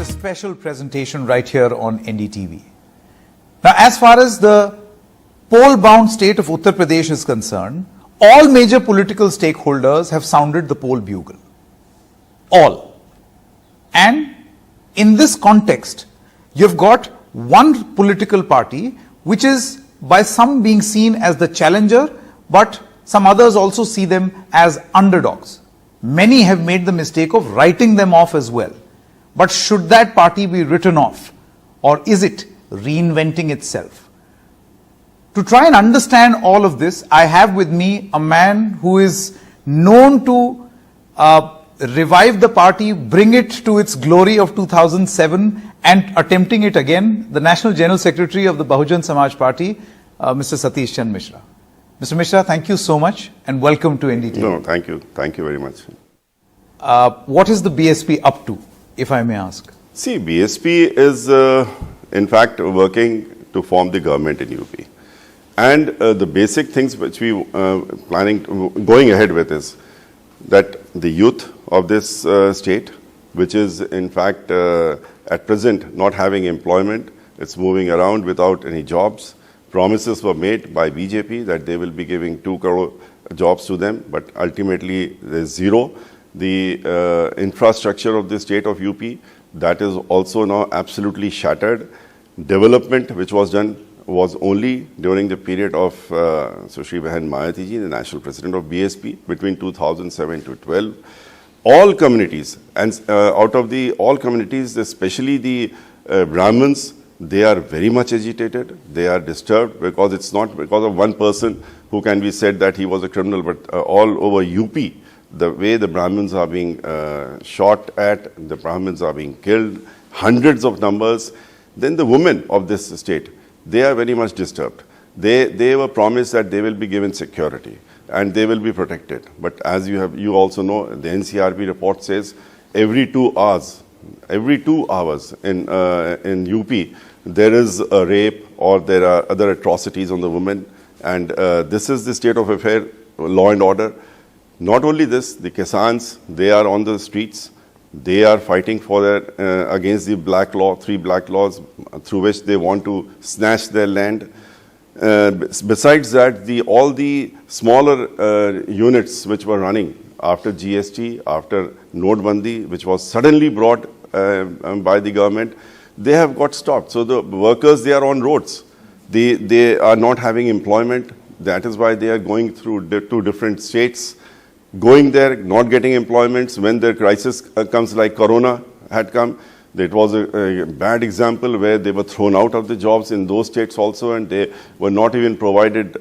special presentation right here on NDTV. Now, as far as the poll-bound state of Uttar Pradesh is concerned, all major political stakeholders have sounded the poll bugle. All. And in this context, you've got one political party which is by some being seen as the challenger, but some others also see them as underdogs. Many have made the mistake of writing them off as well. But should that party be written off, or is it reinventing itself? To try and understand all of this, I have with me a man who is known to revive the party, bring it to its glory of 2007 and attempting it again, the National General Secretary of the Bahujan Samaj Party, Mr. SC Mishra. Mr. Mishra, thank you so much and welcome to NDTV. No, thank you. Thank you very much. What is the BSP up to, if I may ask? See, BSP is in fact working to form the government in UP. And the basic things which we going ahead with is that the youth of this state, which is in fact at present not having employment, it's moving around without any jobs. Promises were made by BJP that they will be giving 2 crore jobs to them, but ultimately there's zero. The infrastructure of the state of UP, that is also now absolutely shattered. Development which was done was only during the period of Sushri Bahan Mayati ji, the national president of BSP, between 2007 to 12. All communities, and out of the all communities, especially the Brahmins, they are very much agitated. They are disturbed because it's not because of one person who can be said that he was a criminal, but all over UP, the way the Brahmins are being shot at, the Brahmins are being killed, hundreds of numbers. Then the women of this state, they are very much disturbed. They were promised that they will be given security and they will be protected. But as you also know, the NCRB report says every 2 hours in UP, there is a rape or there are other atrocities on the women. And this is the state of affair, law and order. Not only this, the Kisans, they are on the streets. They are fighting for their, against the black law, 3 black laws through which they want to snatch their land. Besides that, all the smaller units which were running after GST, after Notebandi, which was suddenly brought by the government, they have got stopped. So the workers, they are on roads. They are not having employment. That is why they are going through to different states, going there, not getting employments. When their crisis comes, like Corona had come, it was a bad example where they were thrown out of the jobs in those states also, and they were not even provided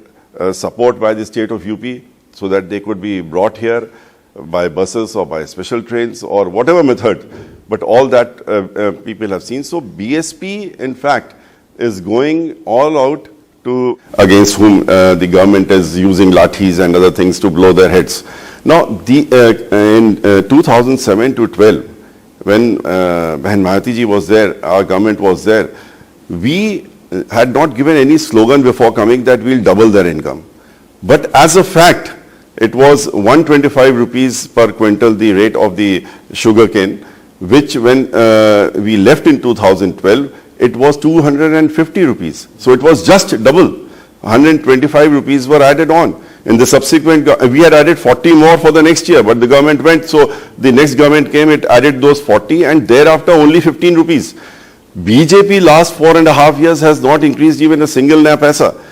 support by the state of UP so that they could be brought here by buses or by special trains or whatever method. But all that people have seen. So BSP, in fact, is going all out to against whom the government is using lathis and other things to blow their heads. Now, in 2007 to 12, when Bahan Mayati ji was there, our government was there, we had not given any slogan before coming that we'll double their income. But as a fact, it was 125 rupees per quintal, the rate of the sugarcane, which when we left in 2012, it was 250 rupees. So it was just double. 125 rupees were added on. In the subsequent, we had added 40 more for the next year, but the government went, so the next government came, it added those 40, and thereafter only 15 rupees. BJP last 4.5 years has not increased even a single naya paisa.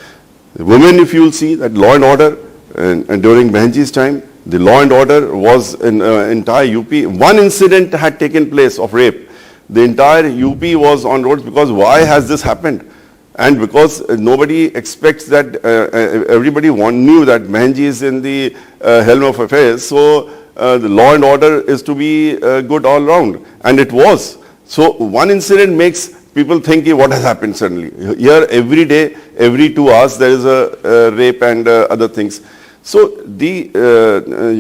Women, if you will see that law and order, and during Bahanji's time, the law and order was in entire UP. One incident had taken place of rape. The entire UP was on roads because why has this happened? And because nobody expects that, everybody knew that Bahanji is in the helm of affairs, so the law and order is to be good all round. And it was. So one incident makes people think, what has happened suddenly? Here every day, every 2 hours, there is a rape and other things. So the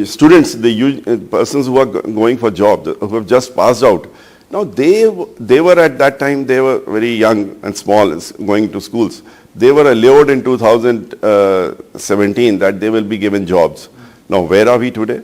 students, the persons who are going for jobs, who have just passed out, now they were at that time, they were very young and small, going to schools. They were allured in 2017 that they will be given jobs. Now where are we today?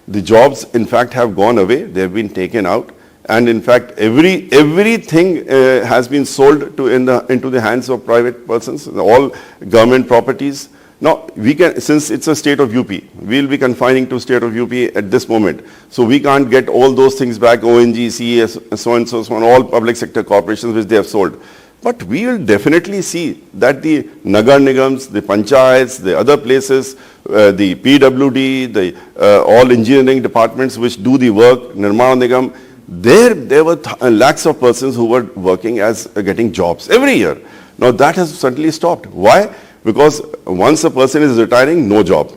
The jobs in fact have gone away, they have been taken out. And in fact, everything has been sold into the hands of private persons, all government properties. Now, we can, since it's a state of UP, we'll be confining to state of UP at this moment. So we can't get all those things back, ONGC, so and so on, all public sector corporations which they have sold. But we will definitely see that the Nagar Nigams, the Panchayats, the other places, the PWD, the all engineering departments which do the work, Nirmana Nigam, there were lakhs of persons who were working as getting jobs every year. Now that has suddenly stopped. Why? Because once a person is retiring, no job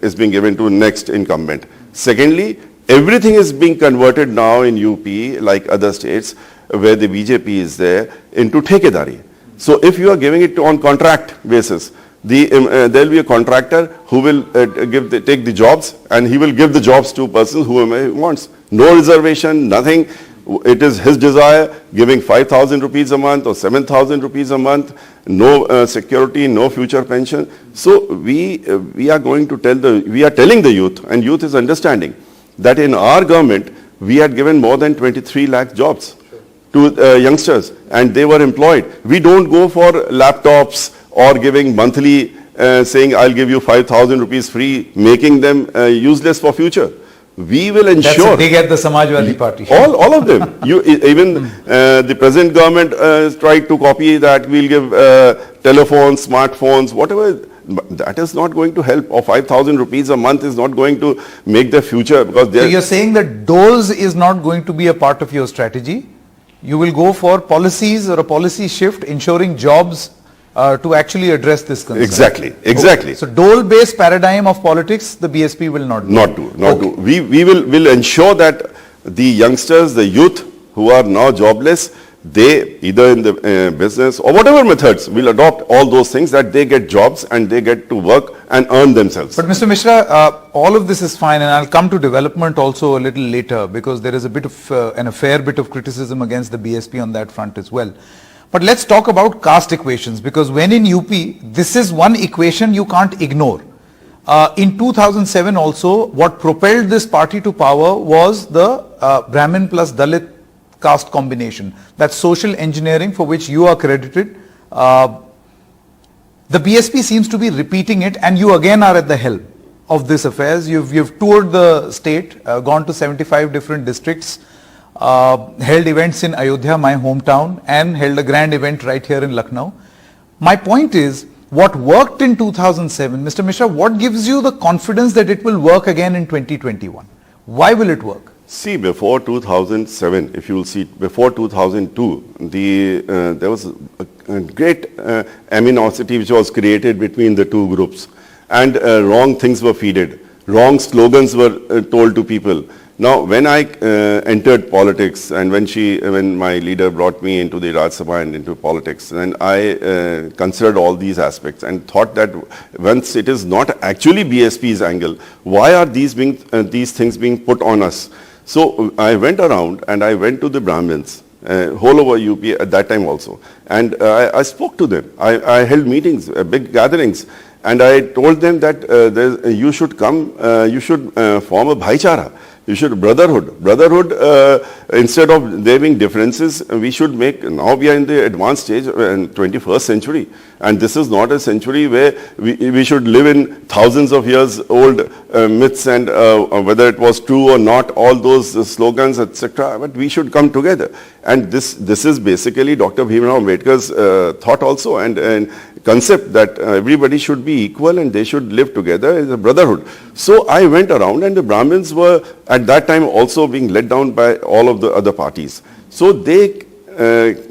is being given to next incumbent. Secondly, everything is being converted now in UP, like other states, where the BJP is there, into thekedari. So if you are giving it on contract basis, there will be a contractor who will take the jobs, and he will give the jobs to persons whoever he wants. No reservation, nothing. It is his desire, giving 5,000 rupees a month or 7,000 rupees a month, no security, no future pension. So we are going to we are telling the youth, and youth is understanding, that in our government, we had given more than 23 lakh jobs to youngsters, and they were employed. We don't go for laptops or giving monthly, saying I'll give you 5,000 rupees free, making them useless for future. We will ensure. That's a dig at the Samajwadi Party. All of them. Even the present government tried to copy that. We'll give telephones, smartphones, whatever. But that is not going to help. Or 5,000 rupees a month is not going to make their future, because so you're saying that doles is not going to be a part of your strategy. You will go for policies or a policy shift ensuring jobs to actually address this concern. Exactly. Okay. So dole-based paradigm of politics, the BSP will not do. Not do. We will ensure that the youngsters, the youth who are now jobless, they either in the business or whatever methods will adopt all those things, that they get jobs and they get to work and earn themselves. But Mr. Mishra, all of this is fine, and I'll come to development also a little later, because there is a bit of a fair bit of criticism against the BSP on that front as well. But let's talk about caste equations, because when in UP, this is one equation you can't ignore. In 2007 also, what propelled this party to power was the Brahmin plus Dalit caste combination. That's social engineering for which you are credited. The BSP seems to be repeating it, and you again are at the helm of this affairs. You've toured the state, gone to 75 different districts, held events in Ayodhya, my hometown, and held a grand event right here in Lucknow. My point is, what worked in 2007, Mr. Mishra, what gives you the confidence that it will work again in 2021? Why will it work? See, before 2007, if you will see, before 2002, there was a great animosity which was created between the two groups, and wrong things were feeded, wrong slogans were told to people. Now, when I entered politics, and when my leader brought me into the Rajya Sabha and into politics, then I considered all these aspects and thought that once it is not actually BSP's angle, why are these things being put on us? So I went around and I went to the Brahmins, whole over UP at that time also, and I spoke to them. I held meetings, big gatherings, and I told them that you should come, you should form a bhaichara. You should brotherhood. Instead of there being differences, we should make, now we are in the advanced stage, in 21st century. And this is not a century where we should live in thousands of years old myths and whether it was true or not, all those slogans, etc. But we should come together. And this is basically Dr. Bhimrao Ambedkar's thought also, and concept that everybody should be equal and they should live together as a brotherhood. So I went around, and the Brahmins were at that time also being let down by all of the other parties. So they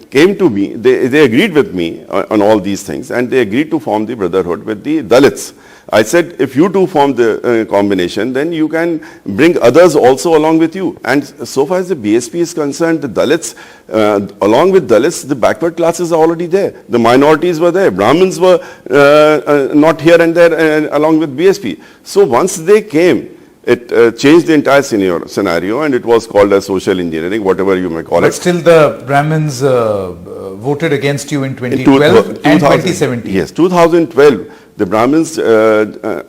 came to me, they agreed with me on all these things, and they agreed to form the brotherhood with the Dalits. I said, if you two form the combination, then you can bring others also along with you. And so far as the BSP is concerned, the Dalits, along with Dalits, the backward classes are already there. The minorities were there. Brahmins were not here and there along with BSP. So once they came, it changed the entire scenario, and it was called as social engineering, whatever you may call it. But still the Brahmins voted against you in 2012 and 2017. Yes, 2012. The Brahmins,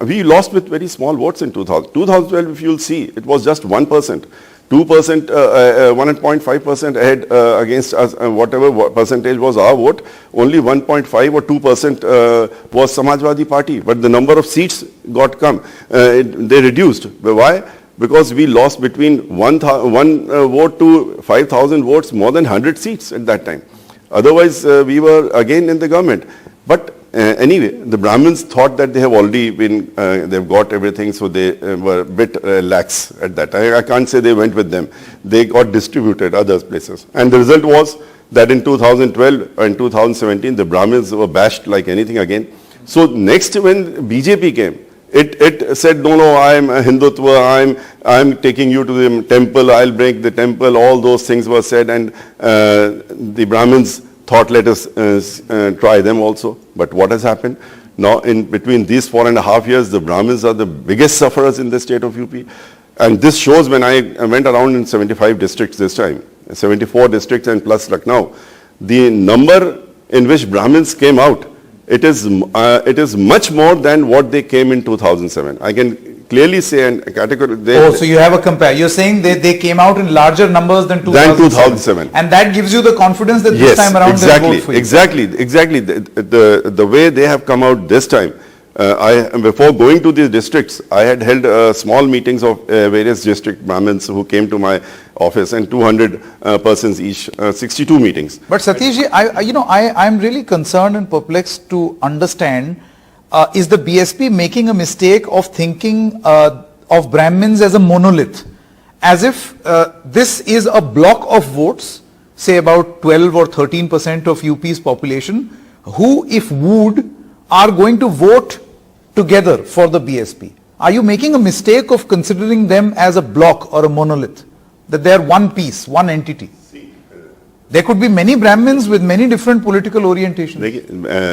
we lost with very small votes in 2000. 2012, if you'll see, it was just 1%. 2%, 1.5% ahead against us, whatever percentage was our vote, only 1.5 or 2% was Samajwadi Party. But the number of seats they reduced. Why? Because we lost between one vote to 5,000 votes, more than 100 seats at that time. Otherwise, we were again in the government. But anyway, the Brahmins thought that they have already been, they've got everything, so they were a bit lax at that time. I can't say they went with them. They got distributed other places. And the result was that in 2012 and 2017, the Brahmins were bashed like anything again. So next when BJP came, it said, no, I'm a Hindutva, I'm taking you to the temple, I'll break the temple, all those things were said, and the Brahmins thought, let us try them also. But what has happened? Now, in between these 4.5 years, the Brahmins are the biggest sufferers in the state of UP. And this shows when I went around in 75 districts this time, 74 districts and plus Lucknow, the number in which Brahmins came out, it is much more than what they came in 2007. I can clearly say and categorically. So you have a compare. You're saying they came out in larger numbers than 2007. And that gives you the confidence that this time around they'll vote for you. Exactly. The way they have come out this time, before going to these districts, I had held small meetings of various district Brahmins who came to my office, and 200 persons each, 62 meetings. But Satishji, I'm really concerned and perplexed to understand, is the BSP making a mistake of thinking of Brahmins as a monolith, as if this is a block of votes, say about 12 or 13% of UP's population, who, if wooed, are going to vote together for the BSP. Are you making a mistake of considering them as a block or a monolith? That they are one piece, one entity? There could be many Brahmins with many different political orientations.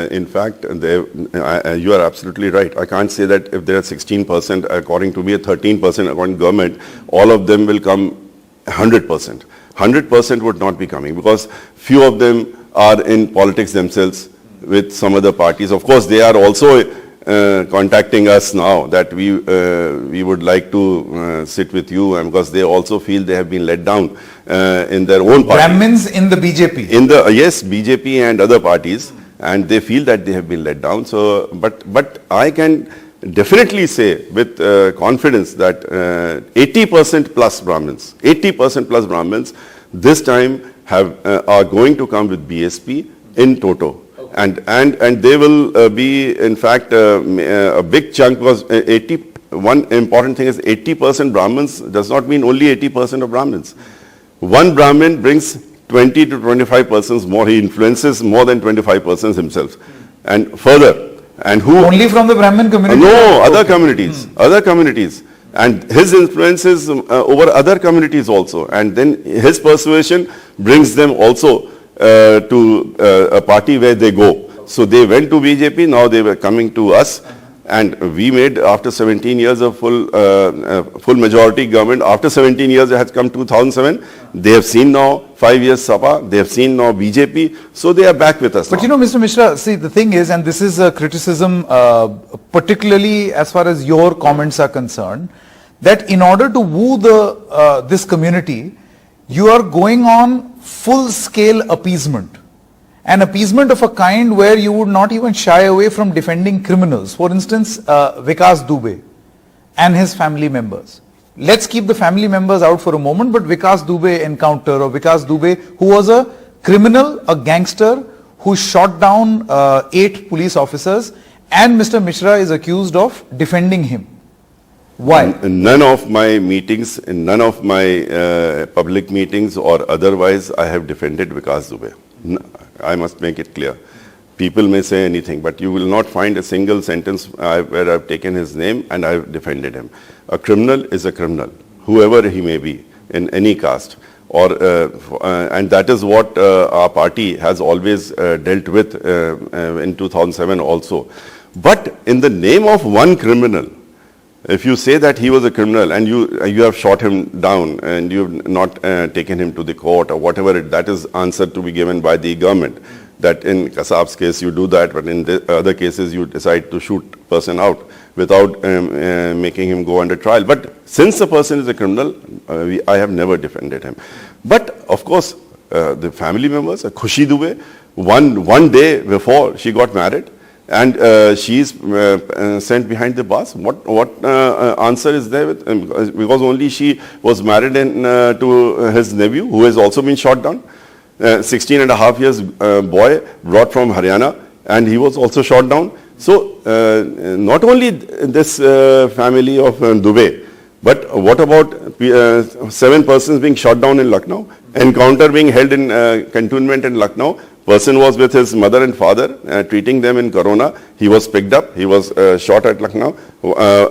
In fact, you are absolutely right. I can't say that if there are 16%, according to me, 13% according to government, all of them will come 100%. 100% would not be coming because few of them are in politics themselves with some other parties. Of course, they are also contacting us now that we would like to sit with you, and because they also feel they have been let down in their own party. Brahmins in the BJP? Yes, BJP and other parties, and they feel that they have been let down. So, but I can definitely say with confidence that 80% plus Brahmins this time are going to come with BSP in toto. And they will be, in fact, a big chunk, because one important thing is 80% Brahmins does not mean only 80% of Brahmins. One Brahmin brings 20 to 25 persons more. He influences more than 25 persons himself. And further, and who? Only from the Brahmin community? No, other communities. And his influence is over other communities also. And then his persuasion brings them also to a party where they go. So they went to BJP, now they were coming to us, and we made, after 17 years of full majority government, after 17 years it has come 2007, they have seen now 5 years Sapa, they have seen now BJP, so they are back with us But now. Mr. Mishra, see, the thing is, and this is a criticism, particularly as far as your comments are concerned, that in order to woo this community, you are going on full-scale appeasement. An appeasement of a kind where you would not even shy away from defending criminals. For instance, Vikas Dubey and his family members. Let's keep the family members out for a moment, but Vikas Dubey encounter, or Vikas Dubey, who was a criminal, a gangster, who shot down 8 police officers, and Mr. Mishra is accused of defending him. Why? In none of my meetings, in none of my public meetings or otherwise, I have defended Vikas Dubey. I must make it clear. People may say anything, but you will not find a single sentence where I've taken his name and I've defended him. A criminal is a criminal, whoever he may be, in any caste. And that is what our party has always dealt with in 2007 also. But in the name of one criminal, if you say that he was a criminal and you have shot him down and you have not taken him to the court or whatever, that is answer to be given by the government. That in Kasab's case you do that, but in the other cases you decide to shoot person out. without making him go under trial. But since the person is a criminal, I have never defended him. But of course, the family members, Khushi Dubey, one day before she got married, and she's sent behind the bars. What answer is there with, because only she was married to his nephew, who has also been shot down. 16 and a half years boy brought from Haryana, and he was also shot down. So not only this family of Dubey, but what about 7 persons being shot down in Lucknow, encounter being held in cantonment in Lucknow. Person was with his mother and father, treating them in corona. He was picked up. He was shot at Lucknow.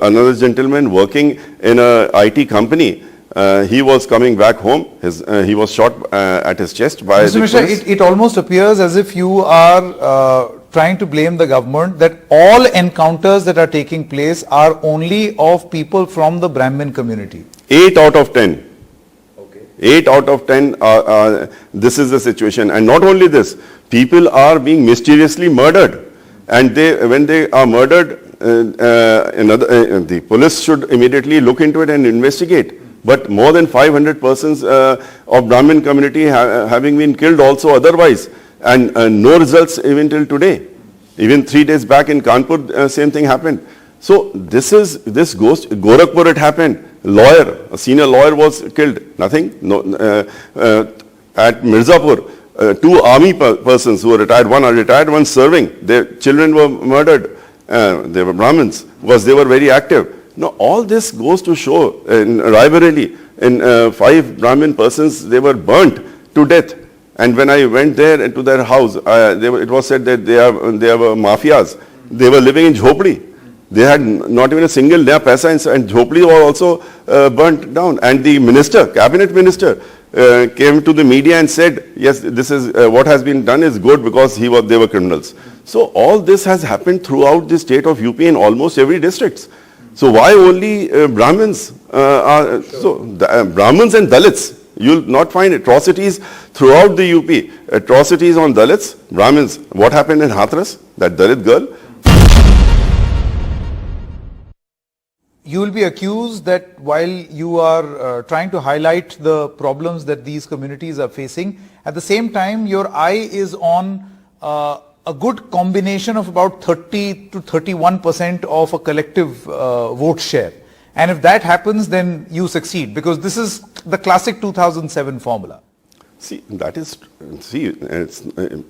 Another gentleman working in a IT company, he was coming back home. He was shot at his chest by Mr. Mishra, it almost appears as if you are trying to blame the government that all encounters that are taking place are only of people from the Brahmin community. 8 out of 10. 8 out of 10, this is the situation. And not only this, people are being mysteriously murdered. And when they are murdered, the police should immediately look into it and investigate. But more than 500 persons of Brahmin community having been killed also otherwise. And no results even till today. Even 3 days back in Kanpur, same thing happened. So this goes, Gorakhpur it happened. Lawyer, a senior lawyer was killed. Nothing. No, at Mirzapur, 2 army persons who were retired, one are retired, one serving. Their children were murdered. They were Brahmins because they were very active. Now all this goes to show in Raebareli, in 5 Brahmin persons, they were burnt to death. And when I went there to their house, it was said that they were mafias. They were living in Jhopdi. They had not even a single naya paisa, and Jhopdi was also burnt down. And the minister, cabinet minister, came to the media and said, yes, this is what has been done is good because they were criminals. So all this has happened throughout the state of UP in almost every district. So why only Brahmins? Brahmins and Dalits. You'll not find atrocities throughout the UP. Atrocities on Dalits, Brahmins. What happened in Hathras? That Dalit girl. You will be accused that while you are trying to highlight the problems that these communities are facing, at the same time your eye is on a good combination of about 30 to 31% of a collective vote share. And if that happens, then you succeed, because this is the classic 2007 formula. See, it's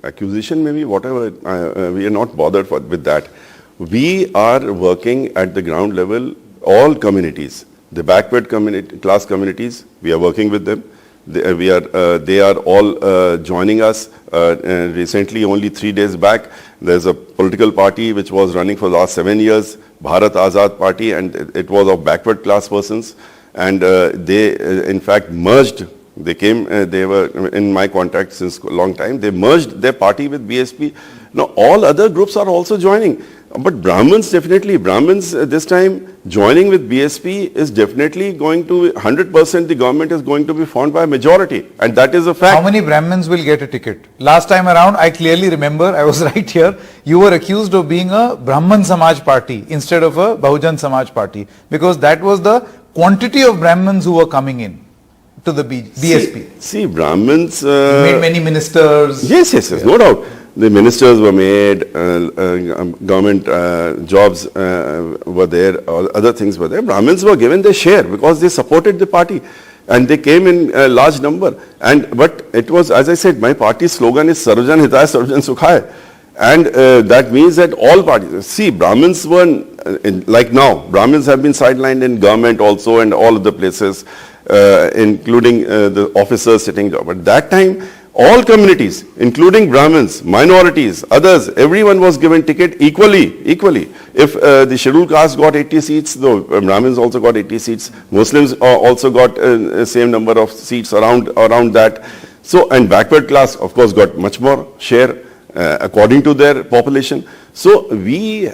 accusation maybe, whatever, we are not bothered with that. We are working at the ground level, all communities, the backward class communities, we are working with them. They are all joining us. Recently, only 3 days back, there's a political party which was running for the last 7 years, Bharat Azad Party, and it was of backward class persons. And they, in fact, merged. They were in my contact since a long time. They merged their party with BSP. Now, all other groups are also joining. But Brahmins, definitely, this time joining with BSP is definitely going to, 100% the government is going to be formed by a majority. And that is a fact. How many Brahmins will get a ticket? Last time around, I clearly remember, I was right here, you were accused of being a Brahman Samaj party instead of a Bahujan Samaj party, because that was the quantity of Brahmins who were coming in to the BSP. See, Brahmins... made many ministers. Yes, no doubt. The ministers were made, government jobs were there, other things were there. Brahmins were given their share because they supported the party and they came in a large number. But it was, as I said, my party's slogan is Sarvajan Hitaya Sarvajan Sukhaya. And that means that all parties, see, Brahmins were, like now, Brahmins have been sidelined in government also and all other places, including the officers sitting there. But that time, all communities, including Brahmins, minorities, others, everyone was given ticket equally. If the scheduled caste got 80 seats, the Brahmins also got 80 seats. Muslims also got the same number of seats around that. So, and backward class, of course, got much more share according to their population. So, we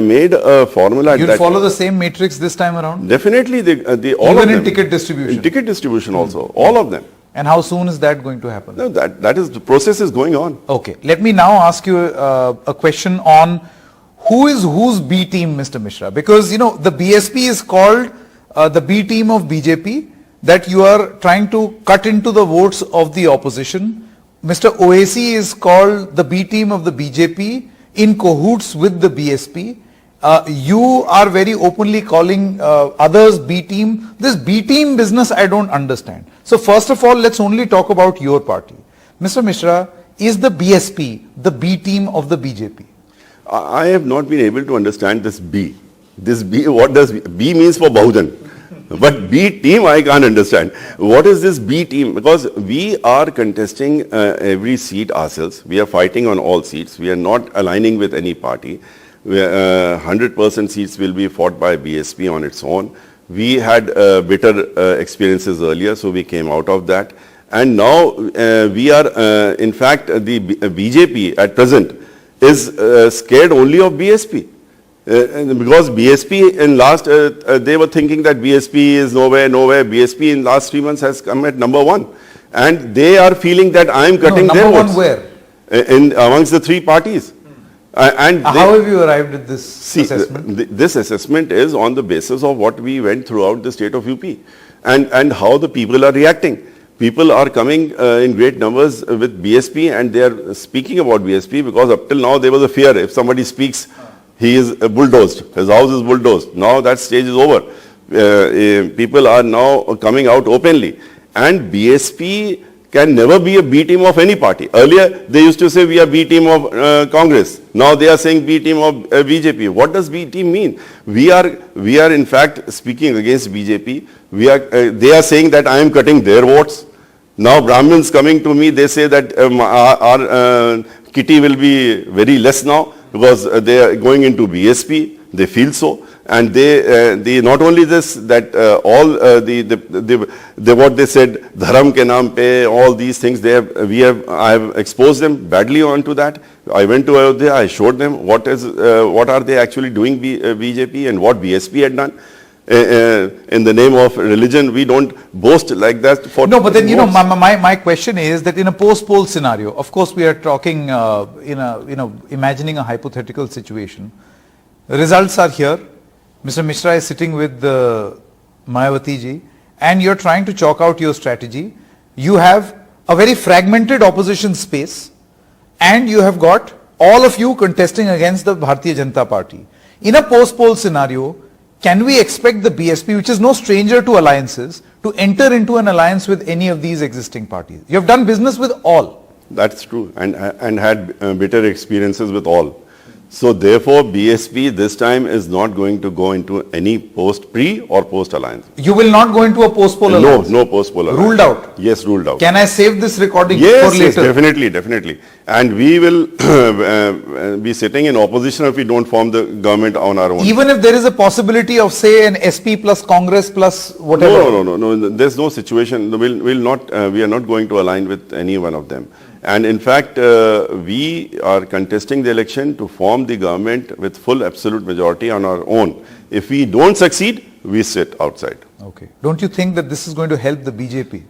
made a formula. You'll follow the same matrix this time around? Definitely, all even of them. in ticket distribution? In ticket distribution also, all of them. And how soon is that going to happen? No, the process is going on. Okay. Let me now ask you a question on who is whose B team, Mr. Mishra? Because, you know, the BSP is called the B team of BJP, that you are trying to cut into the votes of the opposition. Mr. Owaisi is called the B team of the BJP in cahoots with the BSP. You are very openly calling others B team. This B team business I don't understand. So first of all, let's only talk about your party. Mr. Mishra, is the BSP the B team of the BJP? I have not been able to understand this B. This B, what does B means for Bahujan? But B team I can't understand. What is this B team? Because we are contesting every seat ourselves. We are fighting on all seats. We are not aligning with any party. 100% seats will be fought by BSP on its own. We had bitter experiences earlier, so we came out of that. And now we are, in fact, the BJP at present is scared only of BSP. Because BSP in last, they were thinking that BSP is nowhere. BSP in last 3 months has come at number 1. And they are feeling that I am cutting their votes. Number 1 where? In amongst the 3 parties. How have you arrived at this assessment? This assessment is on the basis of what we went throughout the state of UP and how the people are reacting. People are coming in great numbers with BSP and they are speaking about BSP because up till now there was a fear. If somebody speaks, he is bulldozed. His house is bulldozed. Now that stage is over. People are now coming out openly. And BSP can never be a B team of any party. Earlier, they used to say we are B team of Congress. Now they are saying B team of BJP. What does B team mean? We are in fact speaking against BJP. They are saying that I am cutting their votes. Now Brahmins coming to me, they say that our kitty will be very less now because they are going into BSP. They feel so. And they not only this, that all what they said, dharam ke naam pe, all these things, I have exposed them badly onto that. I went to Ayodhya, I showed them what are they actually doing BJP and what BSP had done. In the name of religion, we don't boast like that. No, but then, you know, my question is that in a post-poll scenario, of course we are talking, imagining a hypothetical situation. Results are here. Mr. Mishra is sitting with Mayawati ji and you're trying to chalk out your strategy. You have a very fragmented opposition space and you have got all of you contesting against the Bharatiya Janata Party. In a post-poll scenario, can we expect the BSP, which is no stranger to alliances, to enter into an alliance with any of these existing parties? You have done business with all. That's true, and had bitter experiences with all. So therefore, BSP this time is not going to go into any pre or post alliance. You will not go into a post-poll alliance? No post-poll alliance. Ruled out? Yes, ruled out. Can I save this recording for later? Yes, definitely. And we will be sitting in opposition if we don't form the government on our own. Even if there is a possibility of, say, an SP plus Congress plus whatever? No. There's no situation. We are not going to align with any one of them. And in fact, we are contesting the election to form the government with full absolute majority on our own. If we don't succeed, we sit outside. Okay. Don't you think that this is going to help the BJP?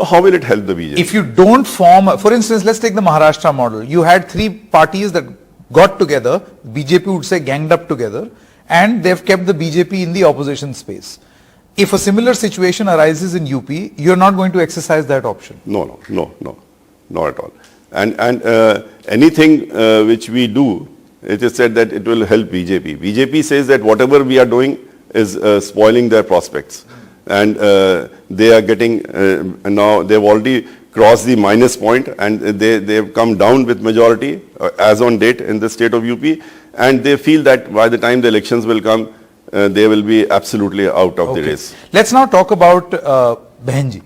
How will it help the BJP? If you don't form, for instance, let's take the Maharashtra model. You had 3 parties that got together, BJP would say ganged up together, and they've kept the BJP in the opposition space. If a similar situation arises in UP, you're not going to exercise that option? No. Not at all. And anything which we do, it is said that it will help BJP. BJP says that whatever we are doing is spoiling their prospects. And they are getting, now they've already crossed the minus point and they have come down with majority as on date in the state of UP. And they feel that by the time the elections will come, they will be absolutely out of the race. Let's now talk about Behenji.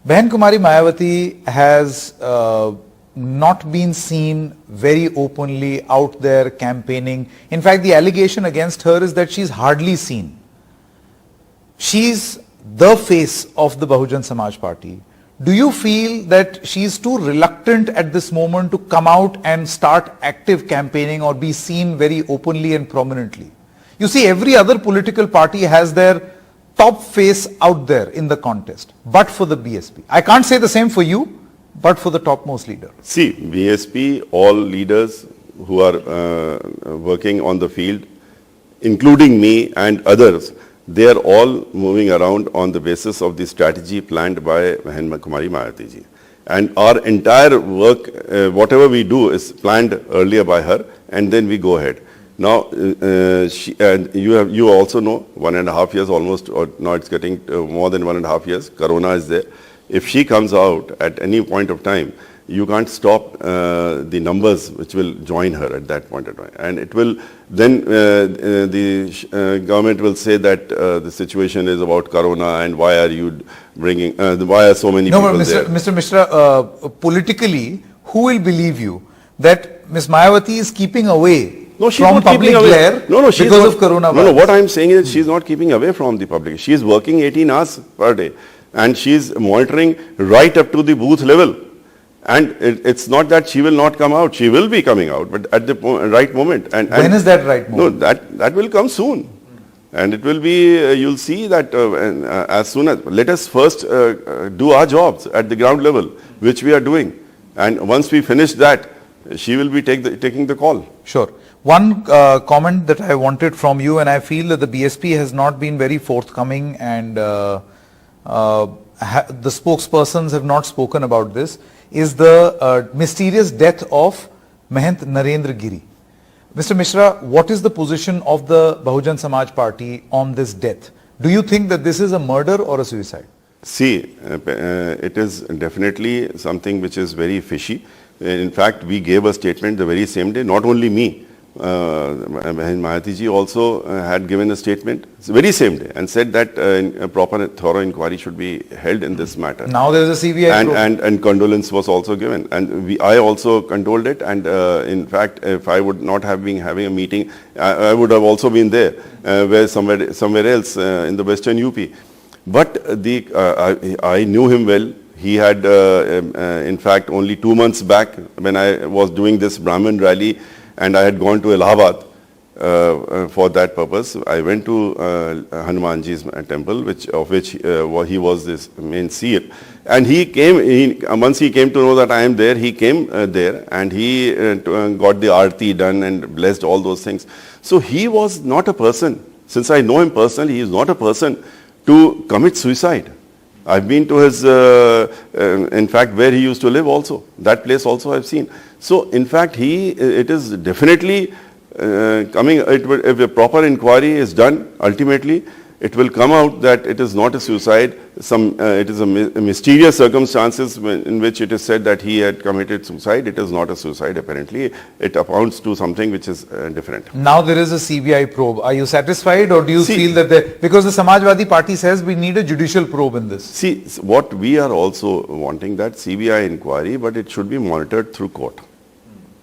Behan Kumari Mayawati has not been seen very openly out there campaigning. In fact, the allegation against her is that she's hardly seen. She's the face of the Bahujan Samaj Party. Do you feel that she's too reluctant at this moment to come out and start active campaigning or be seen very openly and prominently? You see, every other political party has their top face out there in the contest, but for the BSP. I can't say the same for you, but for the topmost leader. See, BSP, all leaders who are working on the field, including me and others, they are all moving around on the basis of the strategy planned by Kumari Mayawati ji. And our entire work, whatever we do, is planned earlier by her, and then we go ahead. Now, you also know, 1.5 years almost, or now it's getting more than 1.5 years, Corona is there. If she comes out at any point of time, you can't stop the numbers which will join her at that point of time. And it will, then the government will say that the situation is about Corona and why are you bringing, why are so many people there? Mr. Mishra, politically, who will believe you that Ms. Mayawati is keeping away from public glare because of coronavirus? No, what I'm saying is she's not keeping away from the public. She's working 18 hours per day and she's monitoring right up to the booth level. And it's not that she will not come out. She will be coming out, but at the right moment. And when is that right moment? No, that will come soon. And it will be, you'll see that as soon as, let us first do our jobs at the ground level, which we are doing. And once we finish that, she will be taking the call. Sure. One comment that I wanted from you, and I feel that the BSP has not been very forthcoming and the spokespersons have not spoken about this, is the mysterious death of Mahant Narendra Giri. Mr. Mishra, what is the position of the Bahujan Samaj Party on this death? Do you think that this is a murder or a suicide? See, it is definitely something which is very fishy. In fact, we gave a statement the very same day, not only me. Mayawati ji also had given a statement the very same day and said that a proper thorough inquiry should be held in this matter. Now there is a CBI probe. And condolence was also given. And I also condoled it. And in fact, if I would not have been having a meeting, I would have also been there, where somewhere else in the western UP. But I knew him well. He had, in fact, only 2 months back when I was doing this Brahmin rally, and I had gone to Allahabad for that purpose. I went to Hanumanji's temple, of which he was this main seer. And he came, once he came to know that I am there, he came there and he got the aarti done and blessed all those things. So he was not a person, since I know him personally, he is not a person to commit suicide. I've been to his, in fact, where he used to live also. That place also I've seen. So, in fact, it is definitely coming, if a proper inquiry is done, ultimately, it will come out that it is not a suicide. It is a mysterious circumstances in which it is said that he had committed suicide. It is not a suicide, apparently. It amounts to something which is different. Now there is a CBI probe. Are you satisfied, or do you feel that because the Samajwadi Party says we need a judicial probe in this? See, what we are also wanting, that CBI inquiry, but it should be monitored through court.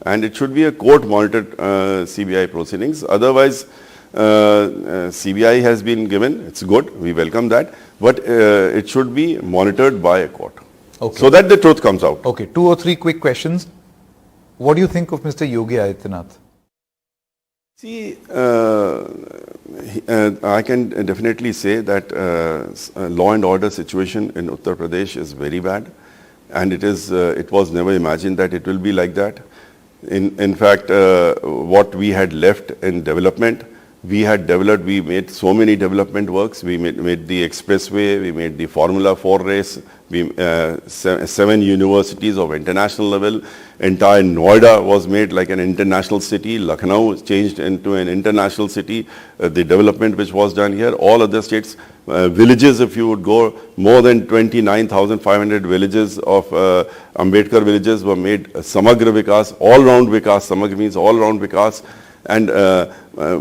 And it should be a court-monitored CBI proceedings. Otherwise, CBI has been given, it's good, we welcome that, but it should be monitored by a court. Okay. So that the truth comes out. Okay, 2 or 3 quick questions. What do you think of Mr. Yogi Adityanath? See, I can definitely say that law and order situation in Uttar Pradesh is very bad, and it was never imagined that it will be like that. In fact, what we had left in development, we made so many development works. We made the expressway, we made the Formula 4 race, 7 universities of international level. Entire Noida was made like an international city. Lucknow changed into an international city. The development which was done here, all other states, villages, if you would go, more than 29,500 villages of Ambedkar villages were made Samagra Vikas, all-round Vikas. Samagra means all-round Vikas. And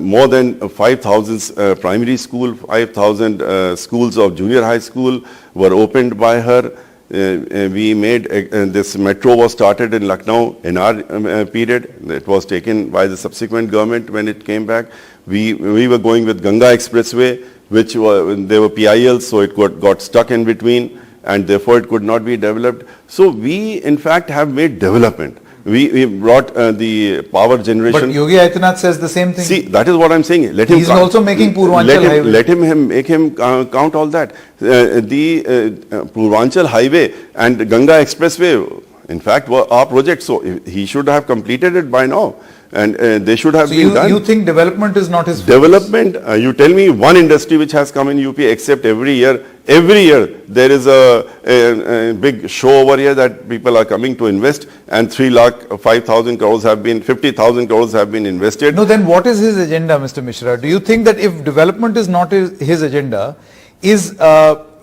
more than 5,000 primary school, 5,000 schools of junior high school were opened by her. We made, this metro was started in Lucknow in our period. It was taken by the subsequent government when it came back. We were going with Ganga Expressway, which there were PILs, so it got stuck in between, and therefore it could not be developed. So we, in fact, have made development. We brought the power generation. But Yogi Adityanath says the same thing. See, that is what I'm saying. He's also making Purvanchal Highway. Let him make him count all that. The Purvanchal Highway and Ganga Expressway, in fact, were our projects. So he should have completed it by now. and they should have So been done. you think development is not his focus? Development, you tell me one industry which has come in UP, except every year there is a big show over here that people are coming to invest, and 3,05,000 crores have been, 50,000 crores have been invested. No, then what is his agenda, Mr. Mishra? Do you think that if development is not his agenda, is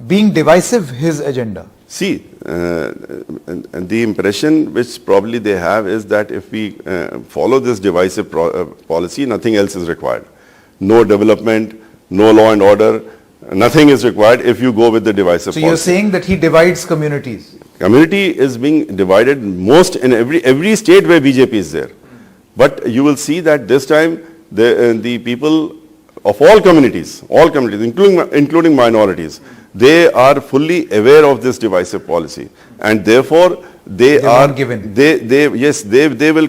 being divisive his agenda? See, and the impression which probably they have is that if we follow this divisive policy, nothing else is required. No development, no law and order, nothing is required if you go with the divisive policy. So you're saying that he divides communities? Community is being divided most in every state where BJP is there. But you will see that this time the people of all communities, including minorities, they are fully aware of this divisive policy, and therefore they will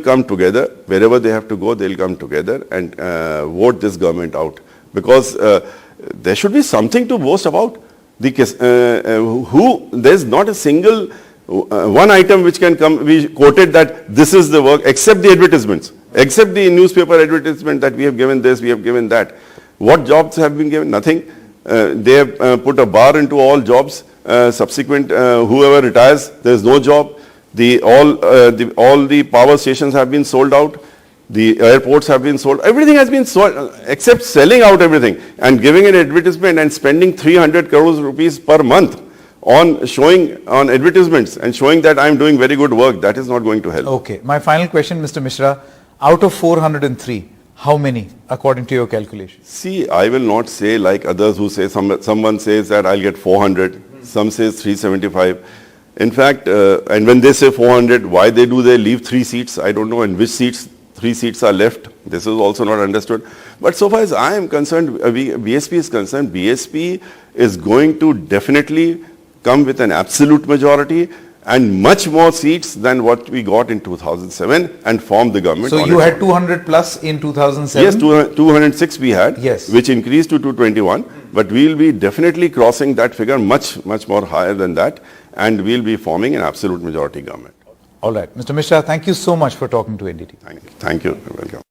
come together wherever they have to go. They'll come together and vote this government out, because there should be something to boast about. There's not a single one item which can come be quoted that this is the work, except the advertisements, except the newspaper advertisement that we have given this, we have given that. What jobs have been given? Nothing. They have put a bar into all jobs. Subsequent, whoever retires, there is no job. All the power stations have been sold out. The airports have been sold. Everything has been sold, except selling out everything and giving an advertisement and spending 300 crores rupees per month on showing on advertisements and showing that I am doing very good work. That is not going to help. Okay. My final question, Mr. Mishra. Out of 403, how many, according to your calculations? See, I will not say like others who say, someone says that I'll get 400, some says 375. In fact, and when they say 400, why they leave 3 seats? I don't know in which seats 3 seats are left. This is also not understood. But so far as I am concerned, BSP is concerned, BSP is going to definitely come with an absolute majority and much more seats than what we got in 2007 and form the government. So you had 200 plus in 2007? Yes, 206 we had, yes, which increased to 221. But we will be definitely crossing that figure much more higher than that, and we will be forming an absolute majority government. All right. Mr. Mishra, thank you so much for talking to NDTV. Thank you. You're welcome.